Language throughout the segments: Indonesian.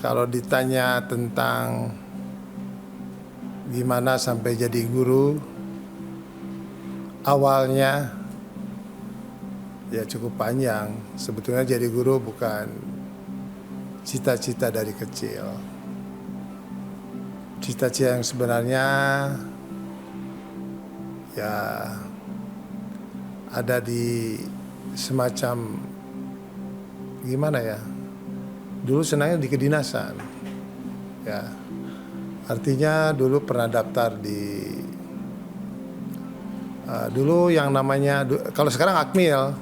Kalau ditanya tentang gimana sampai jadi guru, awalnya ya cukup panjang. Sebetulnya jadi guru bukan cita-cita dari kecil. Cita-cita yang sebenarnya ya ada di semacam gimana ya, dulu senangnya di kedinasan ya, artinya dulu pernah daftar di dulu yang namanya kalau sekarang Akmil,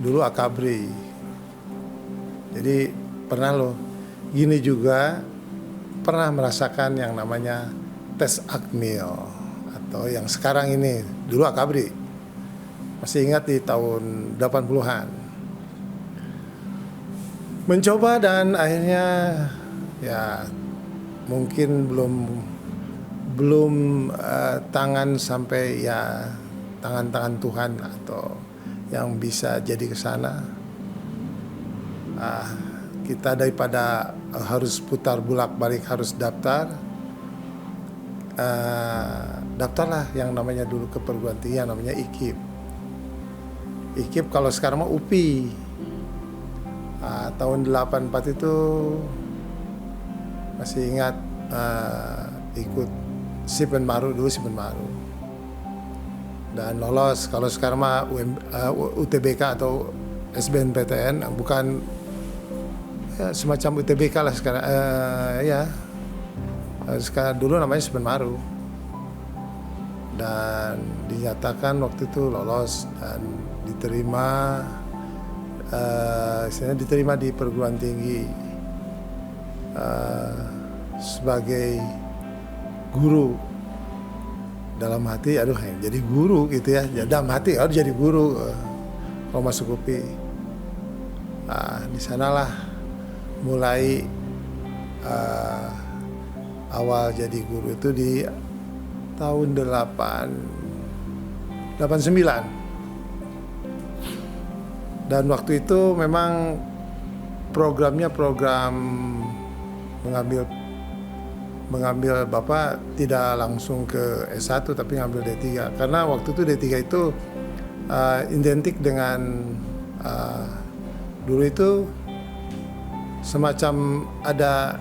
dulu Akabri. Jadi pernah loh gini juga, pernah merasakan yang namanya tes Akmil atau yang sekarang ini, dulu Akabri. Masih ingat di tahun 80-an. Mencoba dan akhirnya ya mungkin belum tangan sampai ya tangan-tangan Tuhan atau yang bisa jadi ke sana. Kita daripada harus putar bolak-balik harus daftar, daftarlah yang namanya dulu ke perguruan tinggi yang namanya IKIP. IKIP kalau sekarang mah UPI. Tahun 84 itu masih ingat, ikut Sipenmaru, dulu Sipenmaru, dan lolos. Kalau sekarang mah UTBK atau SBMPTN, bukan ya, semacam UTBK lah sekarang, ya sekarang, dulu namanya Sipenmaru, dan dinyatakan waktu itu lolos dan diterima. Saya diterima di perguruan tinggi sebagai guru. Dalam hati, aduh jadi guru gitu ya. Dalam hati harus jadi guru kalau masuk UPI. Di sanalah mulai awal jadi guru itu di tahun 89. Dan waktu itu memang programnya program mengambil Bapak tidak langsung ke S1 tapi ngambil D3. Karena waktu itu D3 itu identik dengan dulu itu semacam ada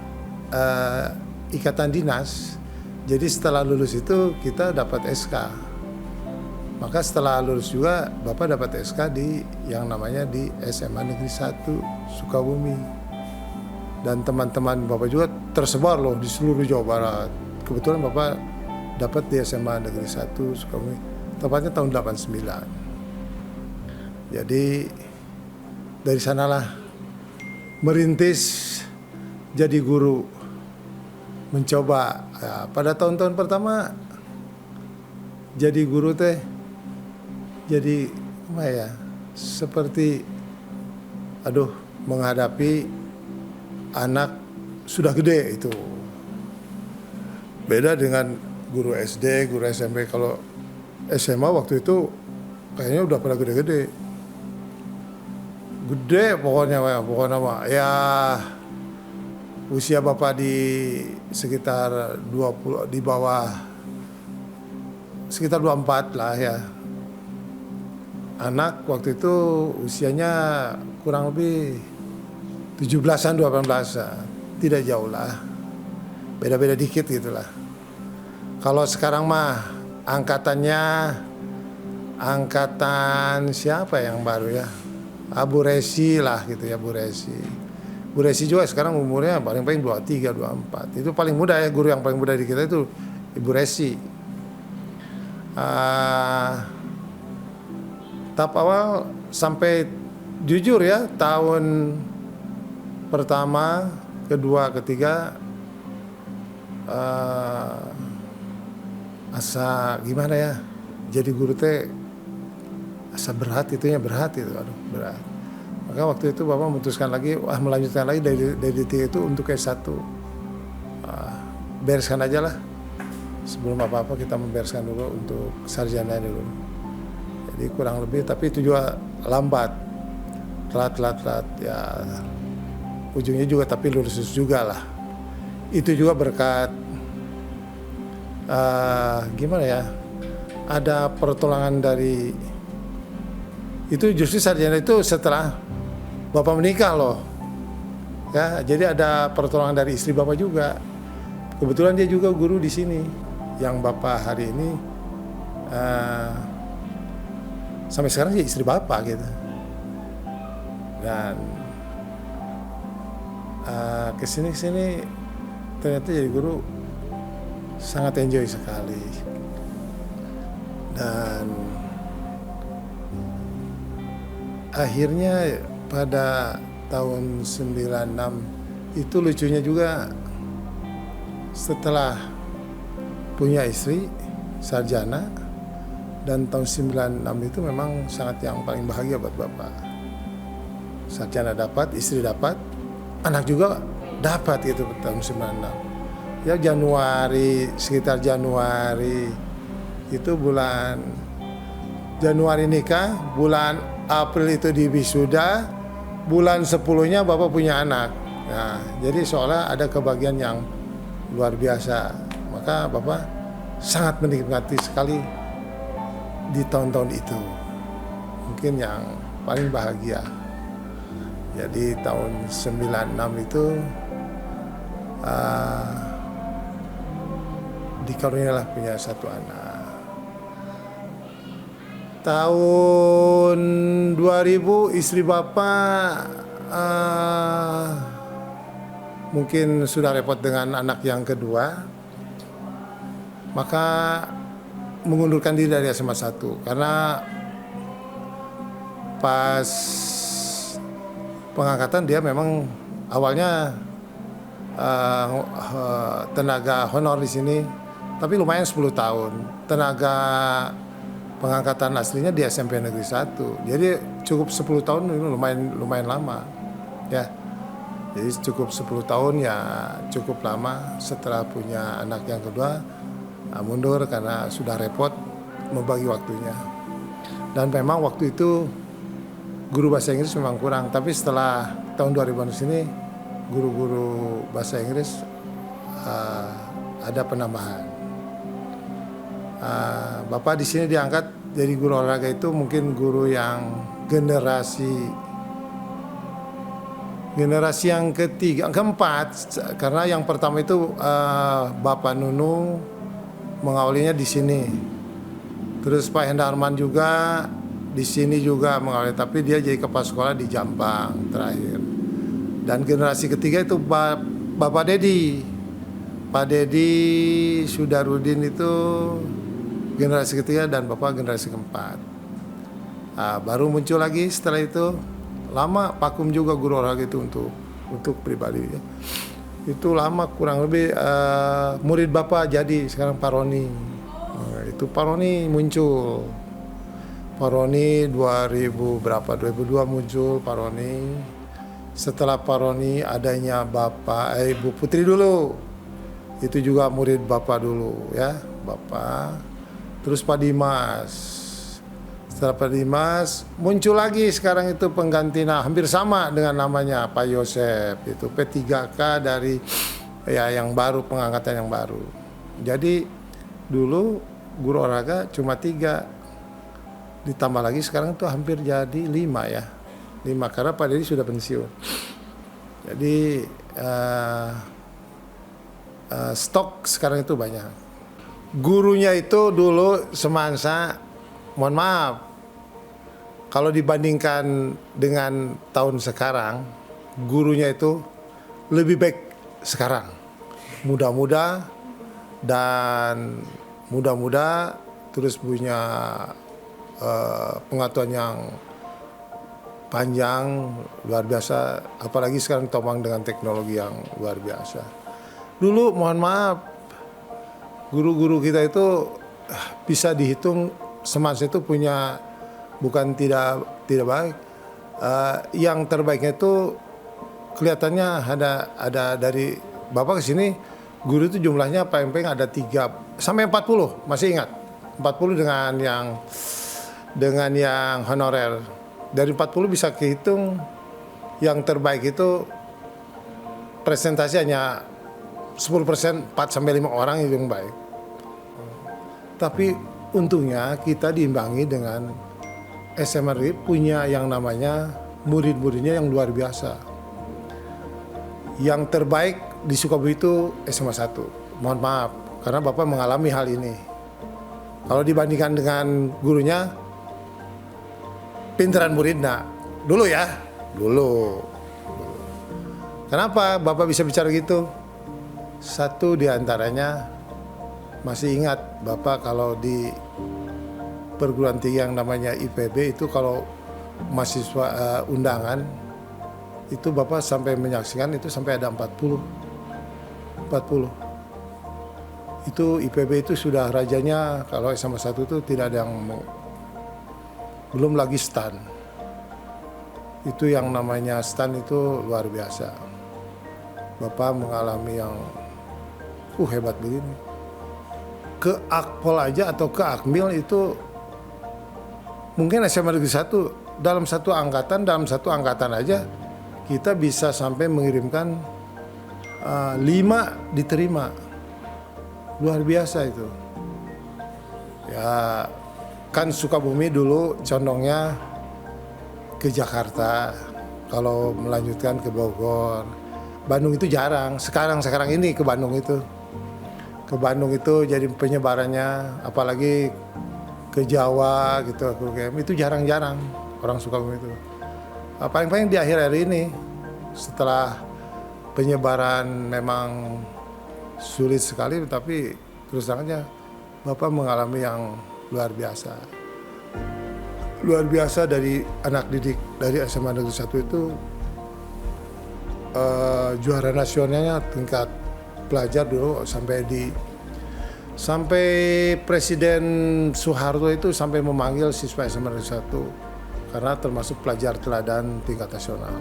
ikatan dinas. Jadi setelah lulus itu kita dapat SK. Maka setelah lulus juga Bapak dapat SK di yang namanya di SMA Negeri 1 Sukabumi. Dan teman-teman Bapak juga tersebar loh di seluruh Jawa Barat. Kebetulan Bapak dapat di SMA Negeri 1 Sukabumi, tepatnya tahun 89. Jadi dari sanalah merintis jadi guru, mencoba. Pada tahun-tahun pertama jadi guru teh jadi apa ya, seperti menghadapi anak sudah gede itu. Beda dengan guru SD, guru SMP. Kalau SMA waktu itu kayaknya udah pada gede-gede. Gede pokoknya mah. Ya usia Bapak di sekitar 20, di bawah sekitar 24 lah ya. Anak waktu itu usianya kurang lebih 17-an, 18-an. Tidak jauh lah. Beda-beda dikit gitulah. Kalau sekarang mah angkatan siapa yang baru ya? Bu Resi lah gitu ya, Bu Resi. Bu Resi juga sekarang umurnya paling-paling 23, 24. Itu paling muda ya, guru yang paling muda di kita itu Ibu Resi. Tahap awal sampai jujur ya, tahun pertama, kedua, ketiga asa gimana ya, jadi guru teh asa berat itu, berat. Maka waktu itu Bapak memutuskan lagi, melanjutkan lagi dari D3 itu untuk S1. Bereskan aja lah, sebelum apa-apa kita membereskan dulu untuk sarjana dulu. Jadi kurang lebih, tapi itu juga lambat, telat ya ujungnya juga tapi lulus juga lah. Itu juga berkat gimana ya, ada pertolongan dari itu. Justru sarjana itu setelah bapak menikah loh ya, jadi ada pertolongan dari istri bapak juga. Kebetulan dia juga guru di sini yang bapak hari ini sampai sekarang dia istri bapak gitu. Dan kesini ternyata jadi guru sangat enjoy sekali. Dan akhirnya pada tahun 96 itu lucunya juga, setelah punya istri sarjana, dan tahun 96 itu memang sangat yang paling bahagia buat bapak. Sarjana dapat, istri dapat, anak juga dapat gitu tahun 96. Ya Januari, sekitar Januari itu, bulan Januari nikah, bulan April itu di wisuda, bulan 10-nya bapak punya anak. Nah, jadi seolah ada kebahagiaan yang luar biasa. Maka bapak sangat menikmati sekali di tahun-tahun itu. Mungkin yang paling bahagia. Jadi tahun 96 itu dikarunialah punya satu anak. Tahun 2000 istri bapak mungkin sudah repot dengan anak yang kedua, maka mengundurkan diri dari SMA 1 karena pas pengangkatan dia memang awalnya tenaga honor di sini, tapi lumayan 10 tahun. Tenaga pengangkatan aslinya di SMP Negeri 1. Jadi cukup 10 tahun itu lumayan lama. Ya. Jadi cukup 10 tahun ya cukup lama. Setelah punya anak yang kedua mundur karena sudah repot membagi waktunya. Dan memang waktu itu guru bahasa Inggris memang kurang, tapi setelah tahun 2000 sini guru-guru bahasa Inggris ada penambahan. Bapak di sini diangkat jadi guru olahraga itu mungkin guru yang generasi yang keempat, karena yang pertama itu Bapak Nunu mengawalinya di sini. Terus Pak Hendarman juga di sini juga mengawali, tapi dia jadi kepala sekolah di Jampang terakhir. Dan generasi ketiga itu Bapak Dedi. Pak Dedi Sudarudin itu generasi ketiga dan Bapak generasi keempat. Baru muncul lagi setelah itu, lama vakum juga guru olahraga itu untuk pribadi ya. Itu lama kurang lebih murid Bapak jadi sekarang Pak Roni. Itu Pak Roni muncul. Pak Roni 2002 muncul Pak Roni. Setelah Pak Roni adanya Bapak Ibu Putri dulu. Itu juga murid Bapak dulu ya, Bapak. Terus Pak Dimas. Setelah Pak Dimas muncul lagi sekarang itu penggantinya hampir sama dengan namanya Pak Yosep, itu P3K dari ya yang baru, pengangkatan yang baru. Jadi dulu guru olahraga cuma 3, ditambah lagi sekarang itu hampir jadi 5 ya, 5 karena Pak Dedi sudah pensiun. Jadi stok sekarang itu banyak. Gurunya itu dulu semansa, mohon maaf, kalau dibandingkan dengan tahun sekarang, gurunya itu lebih baik sekarang. Muda-muda dan muda-muda terus punya pengetahuan yang panjang, luar biasa. Apalagi sekarang topang dengan teknologi yang luar biasa. Dulu mohon maaf, guru-guru kita itu bisa dihitung semasa itu punya bukan tidak baik. Yang terbaiknya itu kelihatannya ada dari Bapak ke sini guru itu jumlahnya paling ada 3 sampai 40, masih ingat 40 dengan yang honorer. Dari 40 bisa kehitung yang terbaik itu presentasi hanya 10%, 4-5 orang itu yang baik. Tapi untungnya kita diimbangi dengan SMRI punya yang namanya murid-muridnya yang luar biasa. Yang terbaik di Sukabumi itu SMA 1. Mohon maaf, karena Bapak mengalami hal ini. Kalau dibandingkan dengan gurunya, pinteran murid, nah dulu ya, dulu. Kenapa Bapak bisa bicara gitu? Satu diantaranya, masih ingat Bapak kalau di perguruan tinggi yang namanya IPB itu kalau mahasiswa undangan, itu Bapak sampai menyaksikan itu sampai ada 40. Itu IPB itu sudah rajanya, kalau SMA 1 itu tidak ada yang mau. Belum lagi STAN. Itu yang namanya STAN itu luar biasa. Bapak mengalami yang hebat begini. Ke Akpol aja atau ke Akmil itu mungkin SMA Negeri 1 dalam satu angkatan aja kita bisa sampai mengirimkan 5 diterima. Luar biasa itu. Ya kan Sukabumi dulu condongnya ke Jakarta, kalau melanjutkan ke Bogor. Bandung itu jarang. Sekarang ini ke Bandung itu. Ke Bandung itu jadi penyebarannya, apalagi ke Jawa gitu, itu jarang-jarang orang Sukabumi itu. Paling-paling di akhir-akhir ini setelah penyebaran memang sulit sekali, tapi terus terangnya Bapak mengalami yang luar biasa. Luar biasa dari anak didik dari SMA Negeri 1 itu juara nasionalnya tingkat pelajar dulu sampai Presiden Soeharto itu sampai memanggil siswa SMA Negeri 1 karena termasuk pelajar teladan tingkat nasional.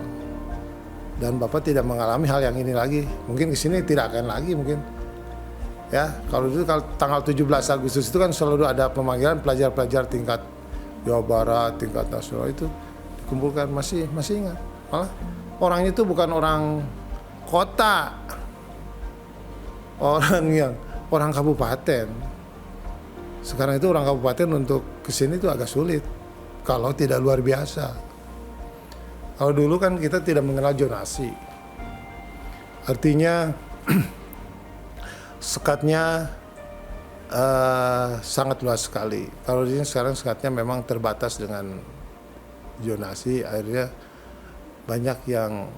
Dan Bapak tidak mengalami hal yang ini lagi. Mungkin kesini tidak akan lagi mungkin. Ya, kalau tanggal 17 Agustus itu kan selalu ada pemanggilan pelajar-pelajar tingkat Jawa Barat, tingkat nasional itu dikumpulkan, masih ingat. Malah orangnya itu bukan orang kota. Orang kabupaten. Sekarang itu orang kabupaten untuk kesini itu agak sulit kalau tidak luar biasa. Kalau dulu kan kita tidak mengenal zonasi. Artinya sekatnya sangat luas sekali. Kalau di sini sekarang sekatnya memang terbatas dengan zonasi, akhirnya banyak yang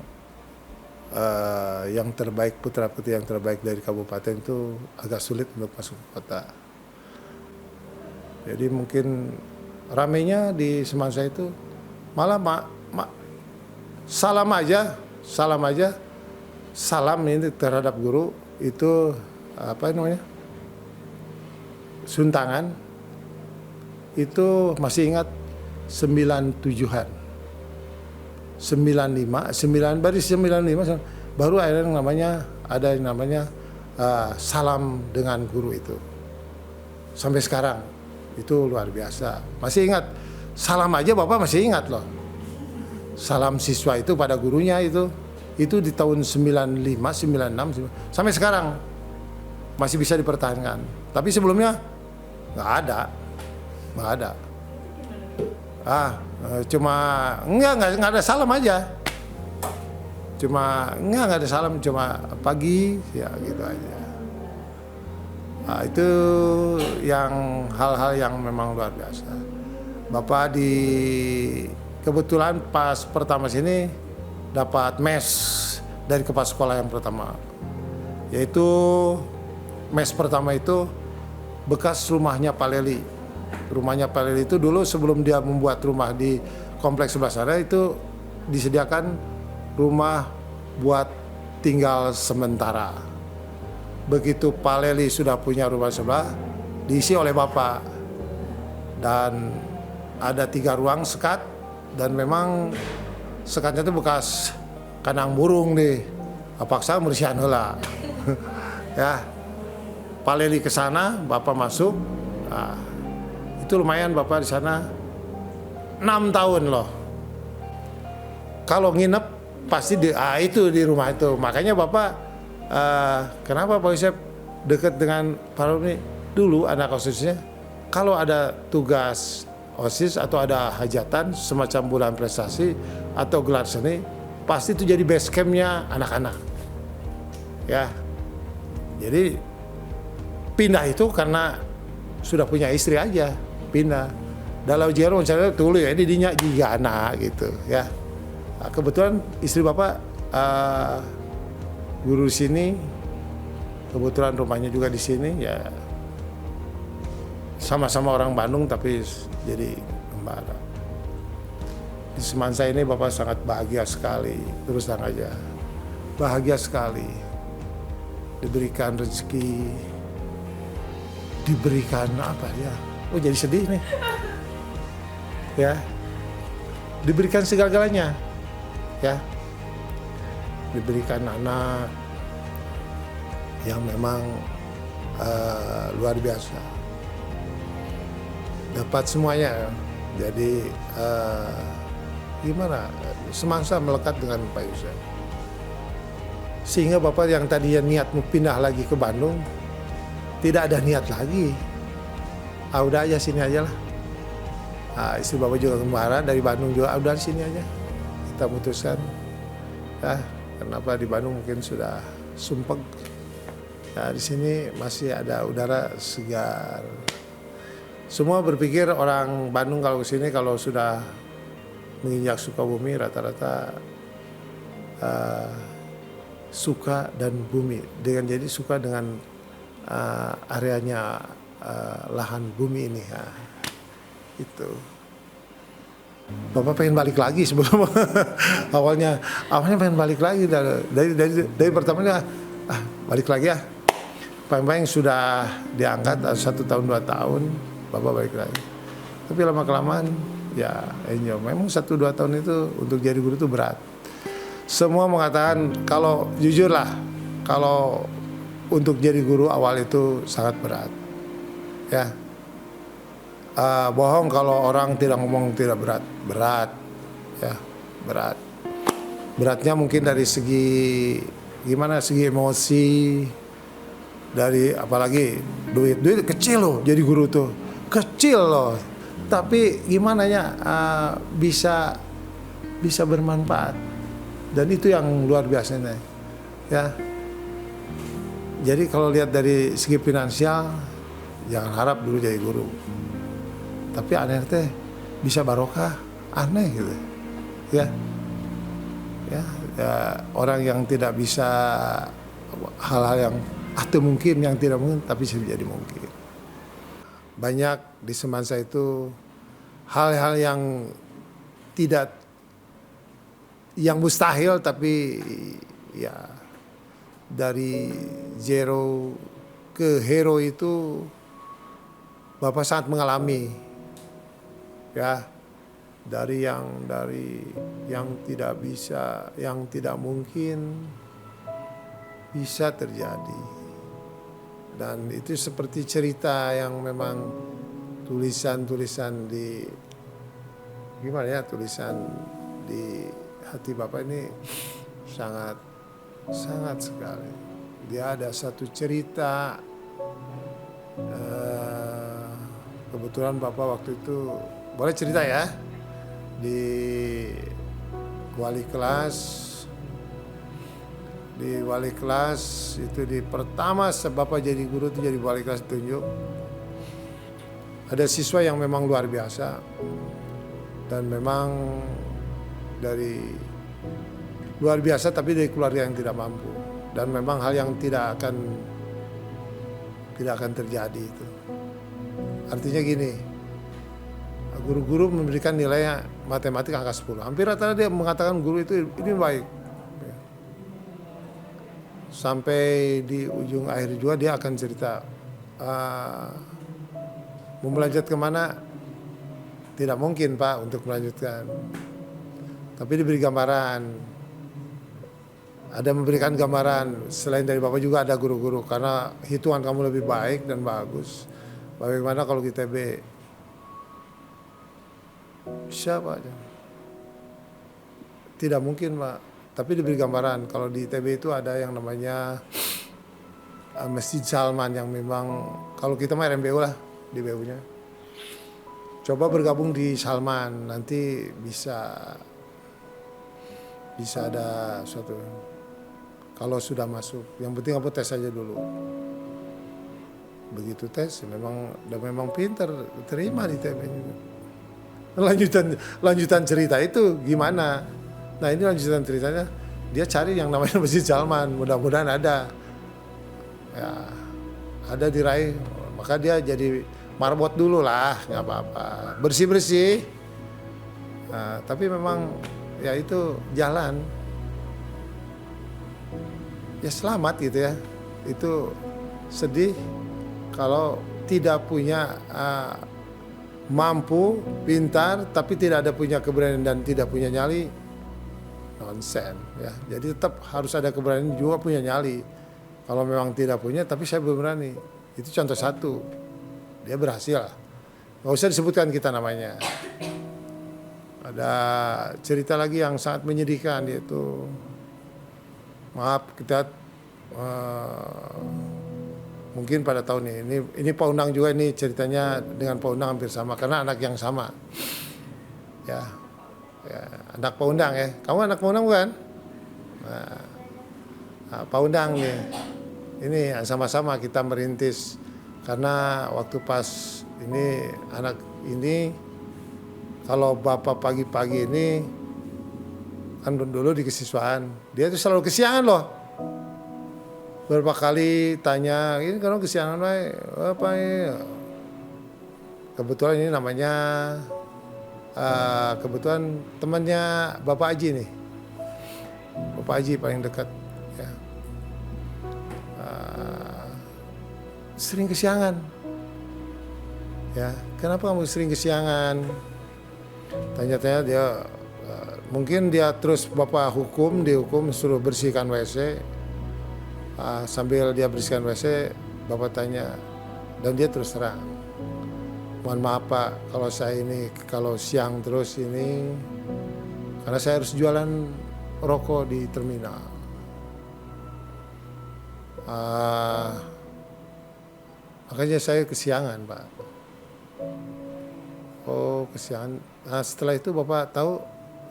terbaik, putra-putri yang terbaik dari kabupaten itu agak sulit untuk masuk ke kota. Jadi mungkin ramainya di Semansa itu malah salam ini terhadap guru itu suntangan itu masih ingat 97-an 95 baru akhirnya ada yang namanya salam dengan guru itu sampai sekarang itu luar biasa. Masih ingat salam aja Bapak masih ingat loh. Salam siswa itu pada gurunya itu di tahun 95, 96 sampai sekarang masih bisa dipertahankan. Tapi sebelumnya nggak ada. Cuma nggak ada salam aja. Cuma nggak ada salam, cuma pagi ya gitu aja. Itu yang hal-hal yang memang luar biasa. Bapak kebetulan pas pertama sini dapat mes dari kepala sekolah yang pertama. Yaitu mes pertama itu bekas rumahnya Pak Leli. Rumahnya Pak Leli itu dulu sebelum dia membuat rumah di kompleks sebelah sana itu disediakan rumah buat tinggal sementara. Begitu Pak Leli sudah punya rumah sebelah, diisi oleh Bapak. Dan ada 3 ruang sekat, dan memang sekatnya itu bekas kandang burung nih. Paksa bersihan heula. Ya. Pak Leli ke sana, Bapak masuk. Itu lumayan Bapak di sana 6 tahun loh. Kalau nginep pasti itu di rumah itu. Makanya Bapak kenapa Pak Yosep dekat dengan para alumni? Dulu anak OSISnya kalau ada tugas OSIS atau ada hajatan semacam bulan prestasi atau gelar seni, pasti itu jadi base campnya anak-anak. Ya, jadi pindah itu karena sudah punya istri aja, pindah. Dalam jero misalnya dulu ya, ini dinya juga anak gitu ya. Nah, kebetulan istri Bapak guru di sini, kebetulan rumahnya juga di sini ya. Sama-sama orang Bandung tapi jadi kembar. Di Semansa ini Bapak sangat bahagia sekali, terus terang aja. Bahagia sekali. Diberikan rezeki, diberikan apa ya? Oh jadi sedih nih. Ya. Diberikan segala-galanya. Ya. Diberikan anak yang memang luar biasa. Dapat semuanya. Jadi gimana? Semansa melekat dengan Pak Yosep. Sehingga Bapak yang tadinya niat mau pindah lagi ke Bandung, tidak ada niat lagi. Udah aja sini aja lah. Istri Bapak juga kemana dari Bandung juga, udah di sini aja. Kita putuskan. Ya, kenapa di Bandung mungkin sudah sumpek. Ya, di sini masih ada udara segar. Semua berpikir orang Bandung kalau ke sini kalau sudah menginjak Sukabumi rata-rata suka dan bumi, dengan jadi suka dengan areanya lahan bumi ini ya. Itu Bapak pengen balik lagi sebelum awalnya pengen balik lagi dari pertamanya balik lagi ya. Paling sudah diangkat 1 tahun 2 tahun Bapak balik lagi, tapi lama kelamaan ya enjoy. Memang 1-2 tahun itu untuk jadi guru itu berat. Semua mengatakan kalau jujur lah, kalau untuk jadi guru awal itu sangat berat, ya. Bohong kalau orang tidak ngomong tidak berat, ya berat. Beratnya mungkin dari segi gimana, segi emosi, dari apalagi duit kecil loh jadi guru tuh, kecil loh. Tapi gimana ya bisa bermanfaat. Dan itu yang luar biasa nih, ya. Jadi kalau lihat dari segi finansial, jangan harap dulu jadi guru. Tapi aneh teh bisa barokah, aneh gitu, ya. Orang yang tidak bisa hal-hal yang atau mungkin yang tidak mungkin, tapi bisa jadi mungkin. Banyak di Semansa itu hal-hal yang tidak, yang mustahil, tapi ya dari zero ke hero itu Bapak sangat mengalami, ya. Dari yang tidak bisa, yang tidak mungkin bisa terjadi. Dan itu seperti cerita yang memang tulisan di gimana ya, tulisan di hati Bapak ini sangat sekali. Dia ada satu cerita, kebetulan Bapak waktu itu boleh cerita ya, di wali kelas itu di pertama Bapak jadi guru itu jadi wali kelas tunjuk. Ada siswa yang memang luar biasa dan memang dari luar biasa tapi dari keluarga yang tidak mampu, dan memang hal yang tidak akan terjadi itu. Artinya gini, guru-guru memberikan nilai matematik angka 10. Hampir rata-rata dia mengatakan guru itu ini baik. Sampai di ujung akhir juga dia akan cerita mau melanjut kemana, tidak mungkin Pak untuk melanjutkan. Tapi diberi gambaran, ada memberikan gambaran. Selain dari Bapak juga ada guru-guru, karena hitungan kamu lebih baik dan bagus. Bagaimana kalau kita bisa Pak? Tidak mungkin Pak. tapi diberi gambaran kalau di ITB itu ada yang namanya Masjid Salman yang memang kalau kita mah RMBU lah di BU-nya. Coba bergabung di Salman, nanti bisa ada suatu. Kalau sudah masuk, yang penting apa tes aja dulu. Begitu tes, memang pinter, terima di ITB. Lanjutan cerita itu gimana? Nah ini lanjutan ceritanya, dia cari yang namanya Masjid Salman, mudah-mudahan ada. Ya, ada diraih, maka dia jadi marbot dulu lah, nggak apa-apa, bersih-bersih. Nah, tapi memang ya itu jalan, ya selamat gitu ya. Itu sedih kalau tidak punya mampu, pintar, tapi tidak ada punya keberanian dan tidak punya nyali, nonsen ya. Jadi tetap harus ada keberanian juga punya nyali. Kalau memang tidak punya, tapi saya belum berani. Itu contoh satu, dia berhasil. Nggak usah disebutkan kita namanya. Ada cerita lagi yang sangat menyedihkan, yaitu maaf kita mungkin pada tahun ini Pak Undang juga, ini ceritanya dengan Pak Undang hampir sama karena anak yang sama ya anak Pak Undang ya. Kamu anak Pak Undang bukan? Nah, Pak Undang nih, ini sama-sama kita merintis karena waktu pas ini anak ini, kalau bapak pagi-pagi ini kan dulu di kesiswaan dia itu selalu kesiangan loh. Beberapa kali tanya, ini kalau kesiangan apa ya? Kebetulan ini namanya kebetulan temannya Bapak Haji nih. Bapak Haji paling dekat ya. Sering kesiangan. Ya, kenapa kamu sering kesiangan? Tanya-tanya dia mungkin dia terus Bapak dihukum suruh bersihkan WC. Sambil dia bersihkan WC, Bapak tanya, dan dia terus terang, mohon maaf Pak, kalau saya ini kalau siang terus ini, karena saya harus jualan rokok di terminal. Makanya saya kesiangan Pak. Oh kesiangan. Nah, setelah itu Bapak tahu,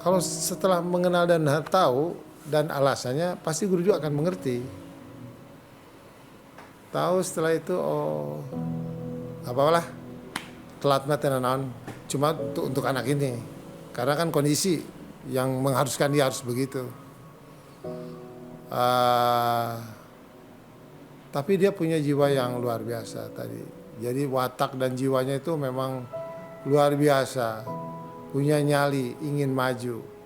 kalau setelah mengenal dan tahu dan alasannya, pasti guru juga akan mengerti. Tahu setelah itu, oh apa-apalah, telat naon, cuma untuk anak ini, karena kan kondisi yang mengharuskan dia harus begitu. Tapi dia punya jiwa yang luar biasa tadi. Jadi watak dan jiwanya itu memang luar biasa, punya nyali, ingin maju.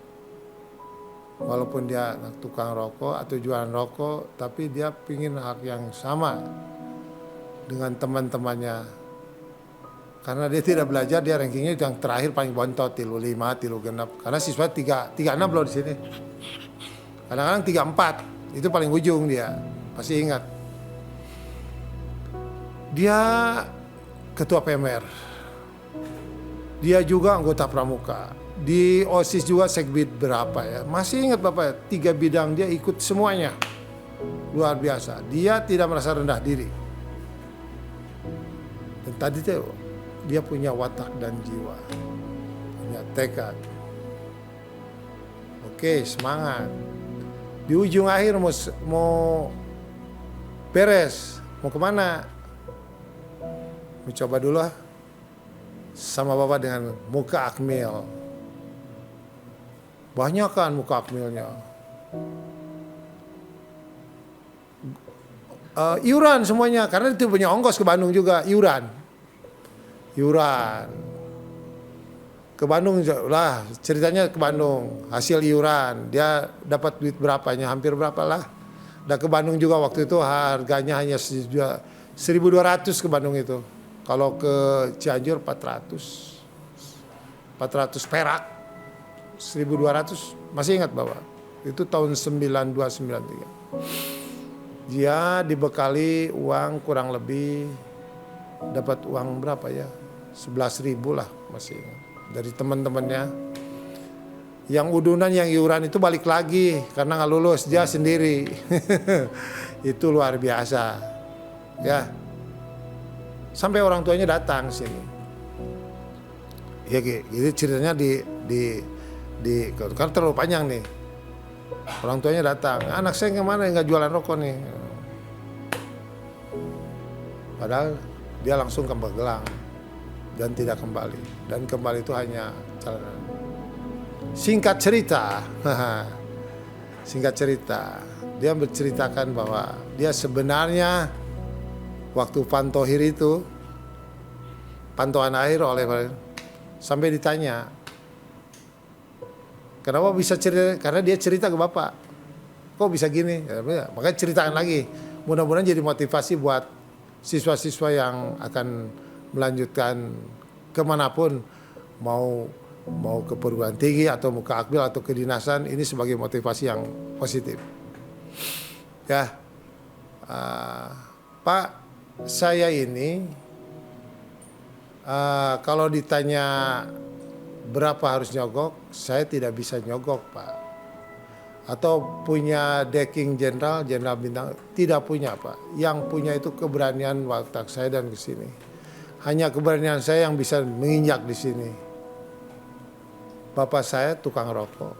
Walaupun dia tukang rokok atau jualan rokok, tapi dia pingin hak yang sama dengan teman-temannya. Karena dia tidak belajar, dia rankingnya yang terakhir paling bontot, 5, 6. Karena siswa 36 loh di sini. Kadang-kadang 34, itu paling ujung dia, pasti ingat. Dia ketua PMR. Dia juga anggota pramuka. Di OSIS juga sekbid berapa ya. Masih ingat Bapak, 3 bidang dia ikut semuanya. Luar biasa. Dia tidak merasa rendah diri. Dan tadi tuh dia punya watak dan jiwa. Punya tekad. Oke, semangat. Di ujung akhir mau beres. Mau kemana? Mau coba dulu lah. Sama Bapak dengan muka akmil. Banyak kan muka akmilnya. Iuran semuanya, karena itu punya ongkos ke Bandung juga, iuran. Ke Bandung lah, ceritanya ke Bandung, hasil iuran, dia dapat duit berapanya, hampir berapa lah. Dan ke Bandung juga waktu itu harganya hanya 1.200 ke Bandung itu. Kalau ke Cianjur 400 perak. 1.200, masih ingat Bapak? Itu tahun 92-93. Dia dibekali uang kurang lebih, dapat uang berapa ya? 11.000 lah, masih ingat. Dari teman-temannya. Yang udunan, yang iuran itu balik lagi karena nggak lulus dia sendiri. Itu luar biasa, ya. Sampai orang tuanya datang sini. Ya gitu ceritanya di karena terlalu panjang nih. Orang tuanya datang, anak saya kemana nggak jualan rokok nih. Padahal dia langsung ke Magelang dan tidak kembali. Dan kembali itu hanya jalanan. Singkat cerita, dia berceritakan bahwa dia sebenarnya waktu pantohir itu, pantauan air sampai ditanya, kenapa bisa cerita? Karena dia cerita ke bapak, kok bisa gini? Ya, makanya ceritakan lagi. Mudah-mudahan jadi motivasi buat siswa-siswa yang akan melanjutkan kemanapun, mau ke perguruan tinggi atau mau ke akbil atau kedinasan, ini sebagai motivasi yang positif. Ya, Pak, saya ini kalau ditanya berapa harus nyogok, saya tidak bisa nyogok, Pak. Atau punya decking jenderal bintang, tidak punya, Pak. Yang punya itu keberanian watak saya dan ke sini. Hanya keberanian saya yang bisa menginjak di sini. Bapak saya tukang rokok.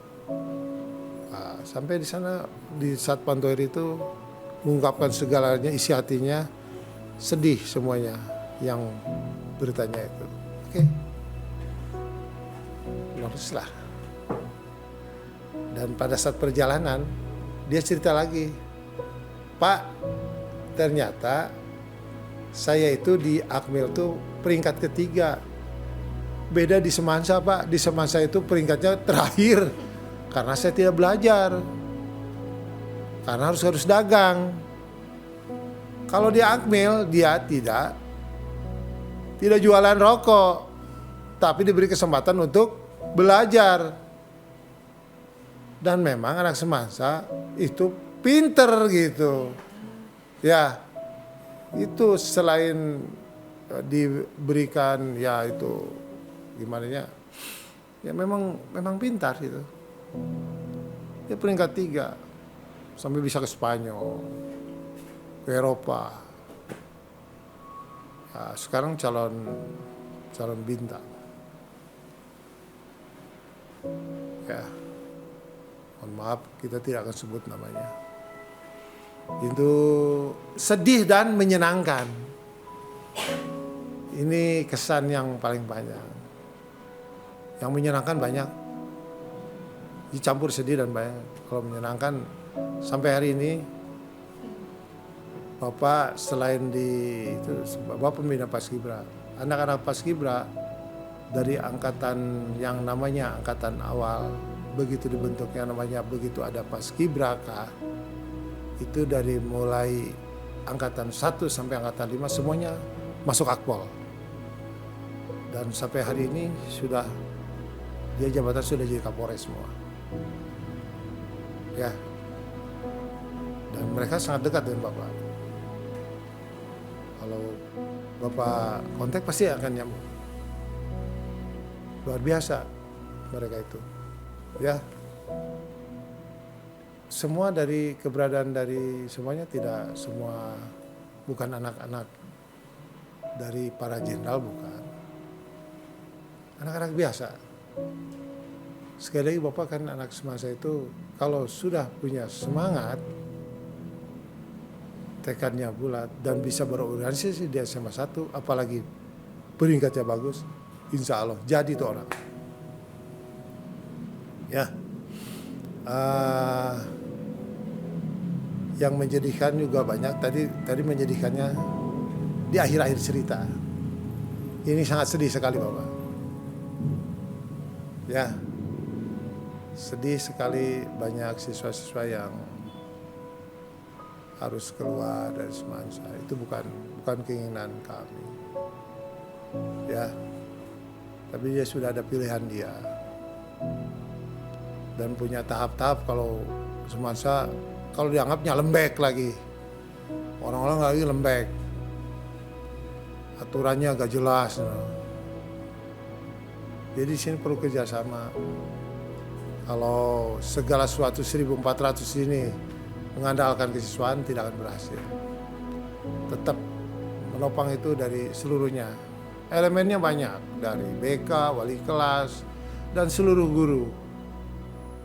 Nah, sampai di sana di saat pantohir itu mengungkapkan segalanya, isi hatinya, sedih semuanya yang beritanya itu. Oke. Luruslah. Dan pada saat perjalanan dia cerita lagi, Pak, ternyata saya itu di Akmil tuh peringkat ketiga. Beda di Semansa, Pak. Di Semansa itu peringkatnya terakhir karena saya tidak belajar. Karena harus dagang. Kalau di Akmil dia tidak jualan rokok, tapi diberi kesempatan untuk belajar. Dan memang anak Semansa itu pinter gitu. Ya, itu selain diberikan ya itu gimana ya memang pintar gitu. Dia peringkat 3 sampai bisa ke Spanyol, ke Eropa. Ya, sekarang calon bintang. Ya, mohon maaf kita tidak akan sebut namanya. Itu sedih dan menyenangkan. Ini kesan yang paling banyak. Yang menyenangkan banyak, dicampur sedih dan banyak. Kalau menyenangkan sampai hari ini, Bapak selain Bapak pembina Paskibra, anak-anak Paskibra dari angkatan yang namanya angkatan awal, begitu dibentuknya namanya begitu ada Paskibraka, itu dari mulai angkatan 1 sampai angkatan 5 semuanya masuk Akpol. Dan sampai hari ini dia jabatan sudah jadi Kapolres semua. Ya. Dan mereka sangat dekat dengan Bapak. Kalau Bapak kontak pasti akan nyambung. Luar biasa mereka itu. Ya. Semua dari keberadaan dari semuanya tidak semua, bukan anak-anak dari para jenderal, bukan. Anak-anak biasa. Sekali lagi Bapak kan anak Semansa itu kalau sudah punya semangat, tekadnya bulat dan bisa berorganisasi di SMA 1, apalagi peringkatnya bagus, insya Allah jadi itu orang. Ya, yang menjadikan juga banyak. Tadi menjadikannya di akhir-akhir cerita. Ini sangat sedih sekali Bapak. Ya, sedih sekali banyak siswa-siswa yang harus keluar dari Semansa. Itu bukan keinginan kami. Ya, tapi dia sudah ada pilihan dia. Dan punya tahap-tahap. Kalau Semansa, kalau dianggapnya lembek lagi. Orang-orang lagi lembek. Aturannya agak jelas. Jadi di sini perlu kerjasama. Kalau segala sesuatu 1400 ini mengandalkan kesiswaan tidak akan berhasil. Tetap menopang itu dari seluruhnya. Elemennya banyak, dari BK, wali kelas, dan seluruh guru.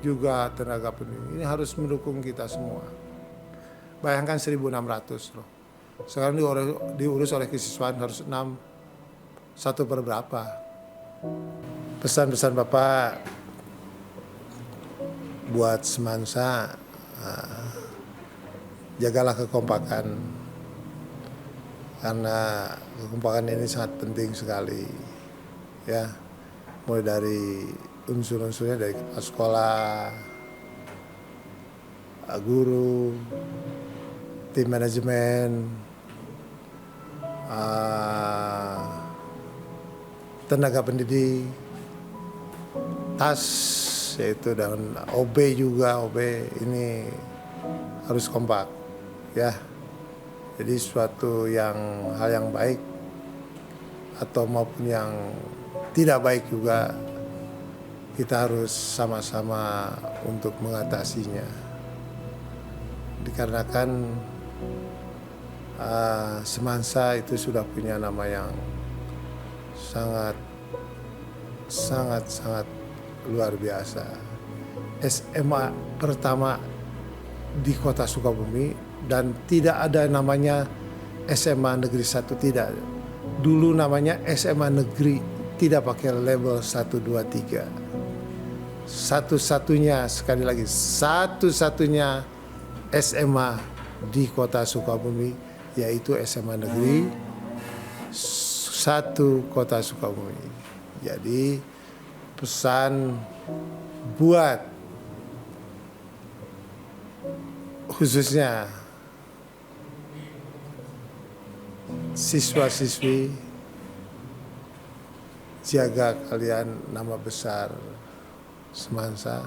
Juga tenaga pendidik. Ini harus mendukung kita semua. Bayangkan 1600 loh. Sekarang diurus oleh kesiswaan harus 6, 1/berapa. Pesan-pesan Bapak buat semansa, jagalah kekompakan, karena kekompakan ini sangat penting sekali, ya. Mulai dari unsur-unsurnya, dari kepala sekolah, guru, tim manajemen, tenaga pendidik, TAS, yaitu dan OB juga. OB ini harus kompak, ya. Jadi suatu hal yang baik atau maupun yang tidak baik juga kita harus sama-sama untuk mengatasinya. Dikarenakan semansa itu sudah punya nama yang sangat luar biasa. SMA pertama di Kota Sukabumi, dan tidak ada namanya SMA Negeri 1, tidak. Dulu namanya SMA Negeri, tidak pakai label 1, 2, 3. Satu-satunya, sekali lagi, satu-satunya SMA di Kota Sukabumi, yaitu SMA Negeri 1 Kota Sukabumi. Jadi pesan buat khususnya siswa-siswi, jaga kalian nama besar semansa.